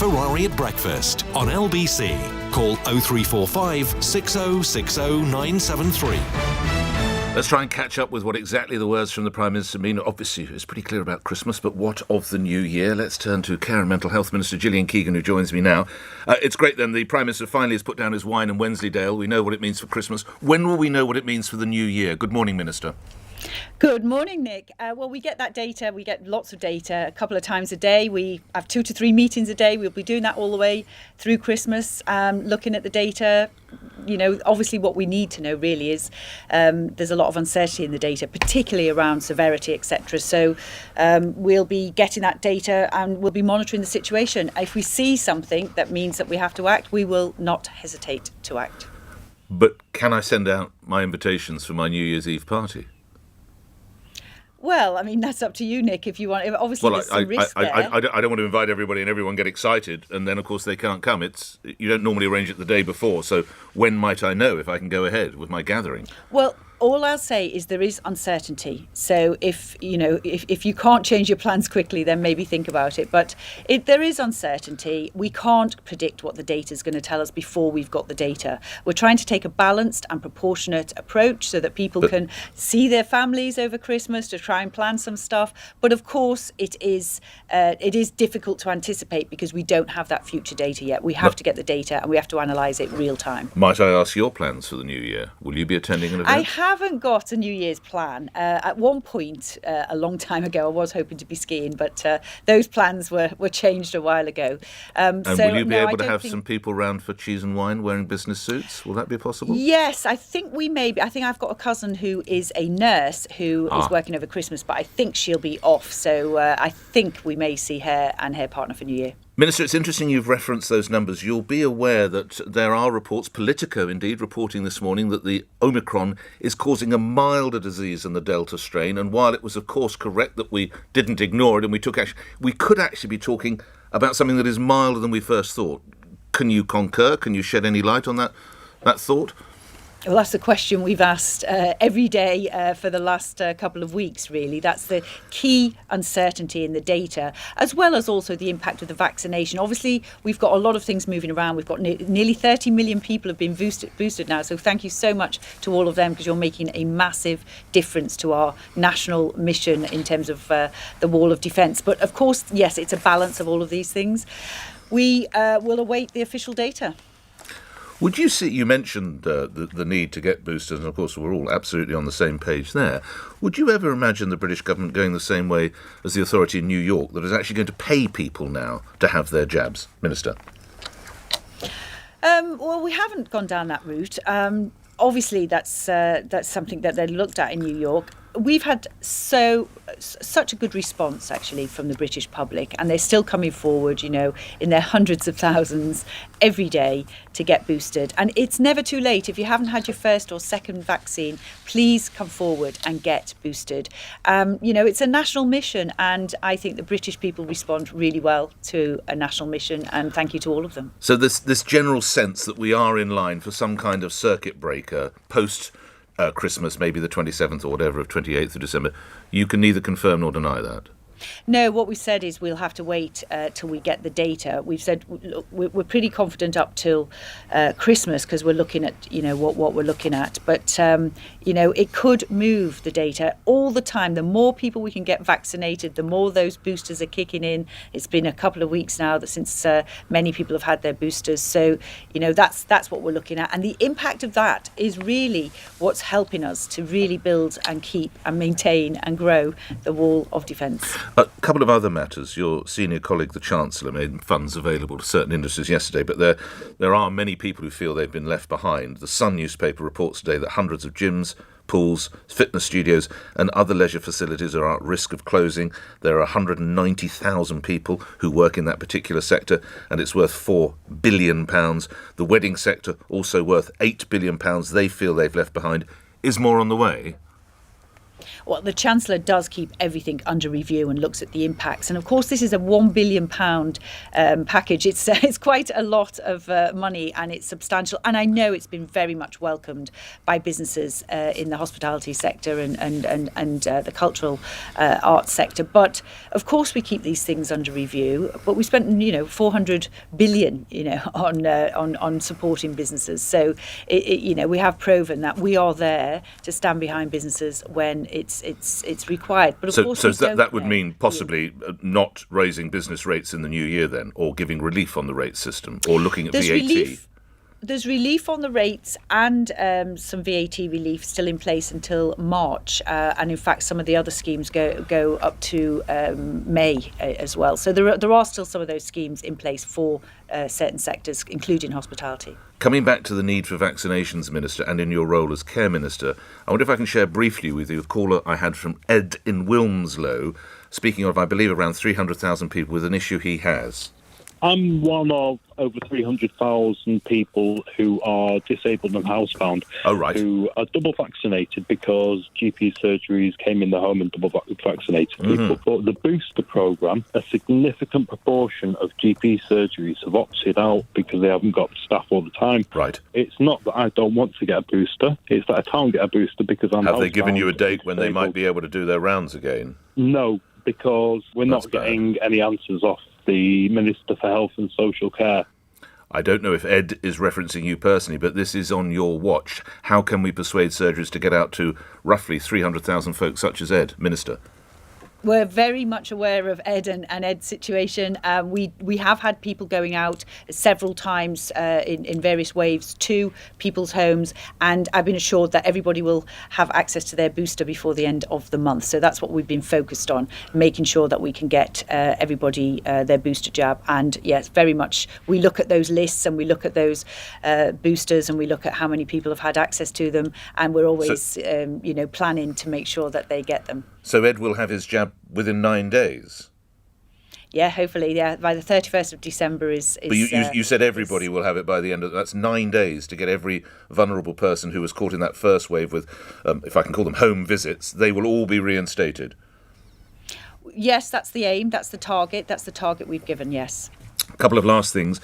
Ferrari at breakfast on LBC. Call 0345 6060 973. Let's try and catch up with what exactly the words from the Prime Minister mean. Obviously, it's pretty clear about Christmas, but what of the new year? Let's turn to Care and Mental Health Minister Gillian Keegan, who joins me now. It's great then, the Prime Minister finally has put down his wine and Wensleydale. We know what it means for Christmas. When will we know what it means for the new year? Good morning, Minister. Good morning, Nick. Well, we get that data. We get lots of data a couple of times a day. We have 2 to 3 meetings a day. We'll be doing that all the way through Christmas, looking at the data. You know, obviously what we need to know really is there's a lot of uncertainty in the data, particularly around severity, etc. So we'll be getting that data and we'll be monitoring the situation. If we see something that means that we have to act, we will not hesitate to act. But can I send out my invitations for my New Year's Eve party? Well, I mean, that's up to you, Nick, if you want. Obviously, there's some risk there. I don't want to invite everybody and everyone get excited, and then, of course, they can't come. You don't normally arrange it the day before, so when might I know if I can go ahead with my gathering? Well, all I'll say is there is uncertainty. So if you can't change your plans quickly, then maybe think about it. But there is uncertainty. We can't predict what the data is going to tell us before we've got the data. We're trying to take a balanced and proportionate approach so that people can see their families over Christmas, to try and plan some stuff. But of course, it is difficult to anticipate because we don't have that future data yet. We have to get the data and we have to analyse it real time. Might I ask your plans for the new year? Will you be attending an event? I haven't got a New Year's plan. At one point, a long time ago, I was hoping to be skiing, but those plans were changed a while ago. And will you be able to have some people round for cheese and wine wearing business suits? Will that be possible? Yes, I think we may be. I think I've got a cousin who is a nurse who is working over Christmas, but I think she'll be off. So I think we may see her and her partner for New Year. Minister, it's interesting you've referenced those numbers. You'll be aware that there are reports, Politico indeed, reporting this morning that the Omicron is causing a milder disease than the Delta strain. And while it was, of course, correct that we didn't ignore it and we took action, we could actually be talking about something that is milder than we first thought. Can you concur? Can you shed any light on that thought? Well, that's the question we've asked every day for the last couple of weeks, really. That's the key uncertainty in the data, as well as also the impact of the vaccination. Obviously, we've got a lot of things moving around. We've got nearly 30 million people have been boosted now. So thank you so much to all of them, because you're making a massive difference to our national mission in terms of the wall of defence. But of course, yes, it's a balance of all of these things. We will await the official data. Would you see, you mentioned the need to get boosters, and of course we're all absolutely on the same page there. Would you ever imagine the British government going the same way as the authority in New York, that is actually going to pay people now to have their jabs? Minister? Well, we haven't gone down that route. Obviously, that's something that they looked at in New York. We've had such a good response, actually, from the British public, and they're still coming forward, in their hundreds of thousands every day to get boosted. And it's never too late. If you haven't had your first or second vaccine, please come forward and get boosted. It's a national mission, and I think the British people respond really well to a national mission, and thank you to all of them. So this general sense that we are in line for some kind of circuit breaker post Christmas, maybe the 27th or whatever of 28th of December, you can neither confirm nor deny that? No, what we said is we'll have to wait till we get the data. We've said we're pretty confident up till Christmas, because we're looking at what we're looking at. But it could move the data all the time. The more people we can get vaccinated, the more those boosters are kicking in. It's been a couple of weeks now since many people have had their boosters. So that's what we're looking at, and the impact of that is really what's helping us to really build and keep and maintain and grow the wall of defence. A couple of other matters. Your senior colleague, the Chancellor, made funds available to certain industries yesterday, but there are many people who feel they've been left behind. The Sun newspaper reports today that hundreds of gyms, pools, fitness studios and other leisure facilities are at risk of closing. There are 190,000 people who work in that particular sector, and it's worth £4 billion. The wedding sector, also worth £8 billion. They feel they've left behind. Is more on the way? Well, the Chancellor does keep everything under review and looks at the impacts. And of course, this is a £1 billion package. It's quite a lot of money, and it's substantial. And I know it's been very much welcomed by businesses in the hospitality sector and the cultural arts sector. But of course, we keep these things under review. But we spent, 400 billion, on supporting businesses. So, we have proven that we are there to stand behind businesses when it's required. But of course, that would mean possibly not raising business rates in the new year then, or giving relief on the rate system, or looking at VAT. There's relief on the rates and some VAT relief still in place until March, and in fact some of the other schemes go up to May as well. So there are still some of those schemes in place for certain sectors, including hospitality. Coming back to the need for vaccinations, Minister, and in your role as Care Minister, I wonder if I can share briefly with you a caller I had from Ed in Wilmslow, speaking of, I believe, around 300,000 people with an issue he has. I'm one of over 300,000 people who are disabled and housebound, who are double vaccinated because GP surgeries came in the home and double vaccinated people. But the booster programme, a significant proportion of GP surgeries have opted out because they haven't got staff all the time. Right. It's not that I don't want to get a booster, it's that I can't get a booster because I'm Have they given you a housebound date when they might be able to do their rounds again? No, because we're That's not getting any answers off the Minister for Health and Social Care. I don't know if Ed is referencing you personally, but this is on your watch. How can we persuade surgeries to get out to roughly 300,000 folks such as Ed, Minister? We're very much aware of Ed and Ed's situation. We have had people going out several times in various waves to people's homes, and I've been assured that everybody will have access to their booster before the end of the month. So that's what we've been focused on, making sure that we can get everybody their booster jab. And yes, very much we look at those lists and we look at those boosters and we look at how many people have had access to them, and we're always planning to make sure that they get them. So Ed will have his jab within 9 days? Yeah, hopefully, yeah. By the 31st of December is But you said everybody will have it by the end of... That's 9 days to get every vulnerable person who was caught in that first wave with, if I can call them home visits, they will all be reinstated. Yes, that's the aim. That's the target. That's the target we've given, yes. A couple of last things.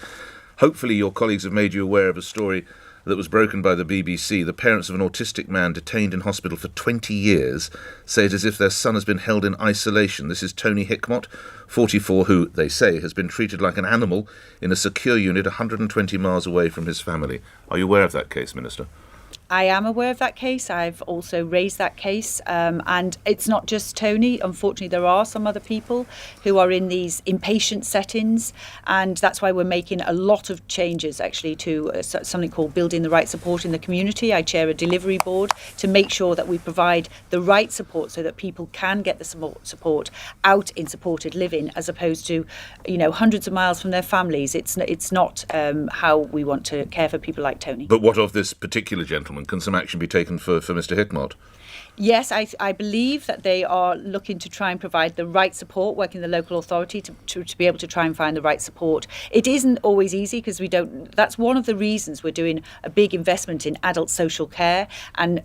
Hopefully your colleagues have made you aware of a story that was broken by the BBC. The parents of an autistic man detained in hospital for 20 years say it as if their son has been held in isolation. This is Tony Hickmott, 44, who, they say, has been treated like an animal in a secure unit 120 miles away from his family. Are you aware of that case, Minister? I am aware of that case. I've also raised that case. And it's not just Tony. Unfortunately, there are some other people who are in these inpatient settings. And that's why we're making a lot of changes, actually, to something called Building the Right Support in the Community. I chair a delivery board to make sure that we provide the right support so that people can get the support out in supported living, as opposed to, hundreds of miles from their families. It's not how we want to care for people like Tony. But what of this particular gentleman? Can some action be taken for Mr. Hickmott? Yes, I believe that they are looking to try and provide the right support, working the local authority to be able to try and find the right support. It isn't always easy because we don't. That's one of the reasons we're doing a big investment in adult social care, and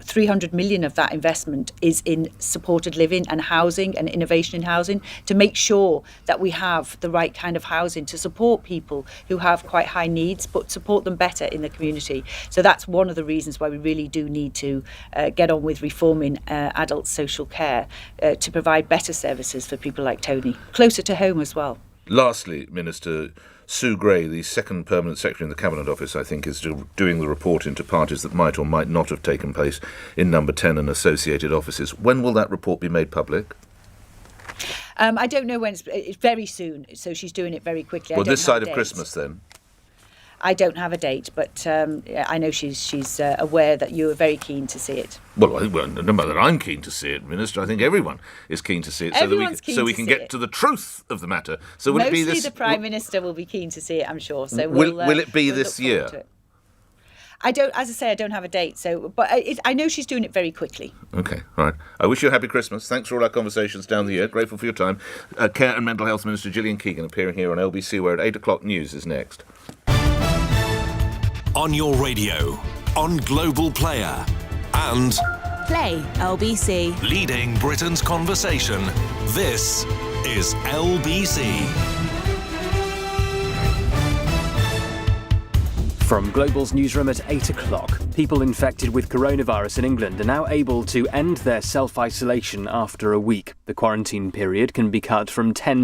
300 million of that investment is in supported living and housing and innovation in housing, to make sure that we have the right kind of housing to support people who have quite high needs, but support them better in the community. So that's one of the reasons why we really do need to get on with reforming adult social care to provide better services for people like Tony, closer to home as well. Lastly, Minister, Sue Gray, the second permanent secretary in the Cabinet Office, I think, is doing the report into parties that might or might not have taken place in Number 10 and associated offices. When will that report be made public? I don't know when. It's very soon, so she's doing it very quickly. Well, this side of Christmas, then? I don't have a date, but I know she's aware that you are very keen to see it. Well, no matter that I'm keen to see it, Minister, I think everyone is keen to see it, so we can get to the truth of the matter. So will Mostly it be this? The Prime Minister will be keen to see it, I'm sure. So will it be this year? I don't, as I say, I don't have a date. So, but I know she's doing it very quickly. Okay, all right. I wish you a happy Christmas. Thanks for all our conversations down the year. Grateful for your time. Care and Mental Health Minister Gillian Keegan appearing here on LBC, where at 8 o'clock news is next. On your radio, on Global Player, and Play LBC. Leading Britain's conversation. This is LBC. From Global's newsroom at 8 o'clock, people infected with coronavirus in England are now able to end their self-isolation after a week. The quarantine period can be cut from 10